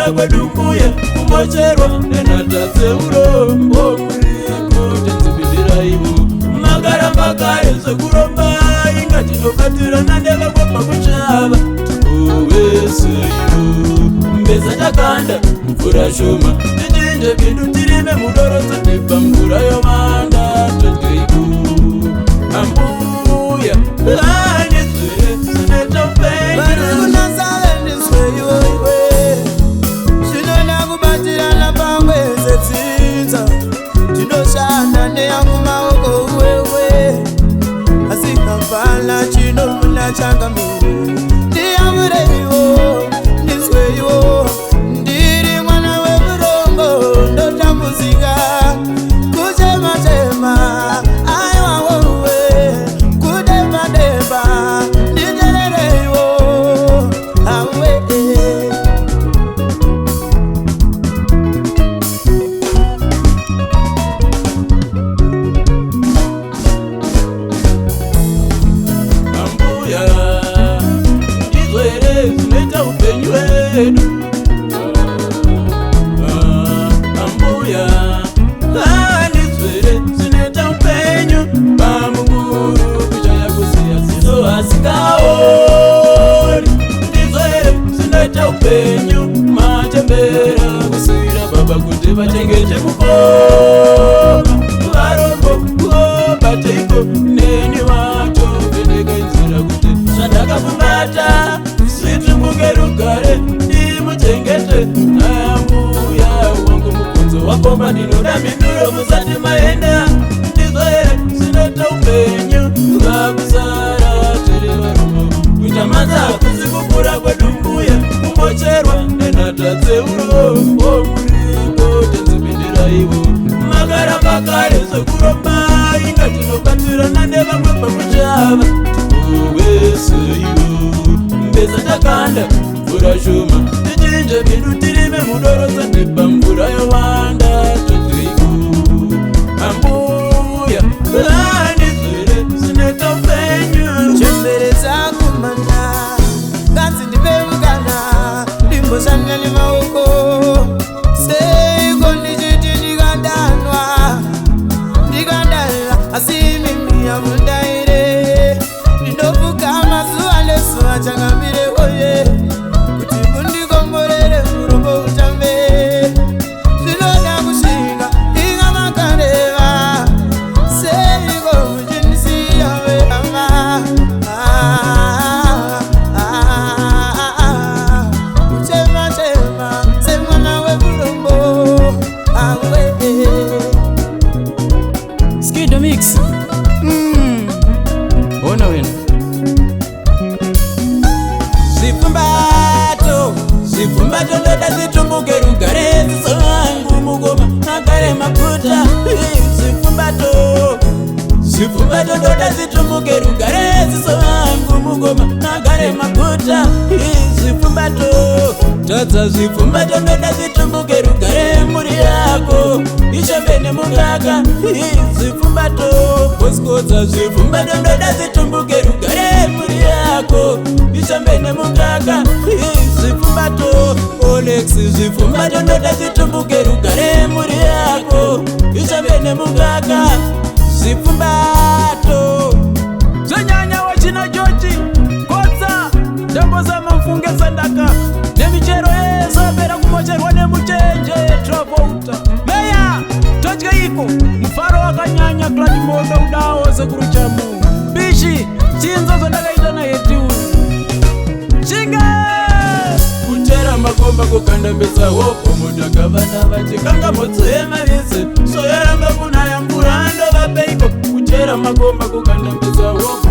kukura kwedumbuya kumocherwa nenatatseuro mbomuriko tenzibindira ivo magara makare sekuromba ingatinobatirana nevakobva kuchava oweseivo mbeza takanda mvura shoma tichinje bindu tirime mudoro dzatipa mvura yomanda toteiku ambuya anizwere sineta upenyu zvinona kubatirana pamwe setsinza tinoshanda neyangu maoko wewe asi kapala chinomuna changamire ndiyamureiwo ndizweiwo ndiri mwana wemurongo ndotambudzika kuchema-chema aiwa wowe kudemba-demba nditerereiwo awe Sineta upenyu wedu ambuya anizwere sineta upenyu pamukuru kuchaya kusiya siso asikaoni ndizwere sineta upenyu matembera kusira baba kuti vachengete kukoma varombo kuobateiko neni vato venekainzira kuti zvandakakubata situmbuke rugare ndimuchengete ambuya wangu mubvunzo wakomba ndinoda mhinduro musati maenda ndizvere sinota upenyu vakusara tiri varomo kuita manza hakusi kukura kwedumbuya kumocherwa nenatatseuro omuriko tenzibindira ivo magara makare sekuromba ingatinobatirana nevamwe pakuchava oweseivo mbeza takanda mvura shoma tichinje bindu tirime mudoro dzatipa mvura yowanda toteiku ambuya anizwere sineta upenyu chembere dzakumanda nganzi ndipemukana ndimboshanda nemaoko seiko ndichiti ndikadala asi mimi yamundaire ndinovuka mazuva nezuva changamire oye kuti kundikomborere murombo utambe zvinoda kushinga inga makareva seiko muchindisiya weama kuchema-chema semwana wemurombo awe Skido Mix ona wena zvipfumbato ndoda zitumbuke rugare ziso vangu mugoma magare maputa zvipfumbato ndoda zitumbuke rugare ziso vangu mugoma magare maputa zvipfumbato tadza zvipfumbato ndoda zitumbuke rugare muri yako ishombe nemukaka zvipfumbato boskodza zvipfumbato ndoda zitumbuke rugare muri yako ishombe nemukaka zvipfumbato Olex zvipfumbato ndoda zitumbuke rugare muri yako ishombe nemukaka zvipfumbato zvonyanya wachina George kodza ndambozama mfunge sandaka nemichero yezopera kumocherwa nemuchenje travouta meya todye iko mufaro wakanyanya Gladimondo udawo sekuru chamu bishi chinzo zvandakaita nayetiwe chinga kutera makomba kukandambisa hoko mudaka vana vachikanga motsema vise soyaramba kunaya mvura ndova peiko kutera makomba kukandambisa hoko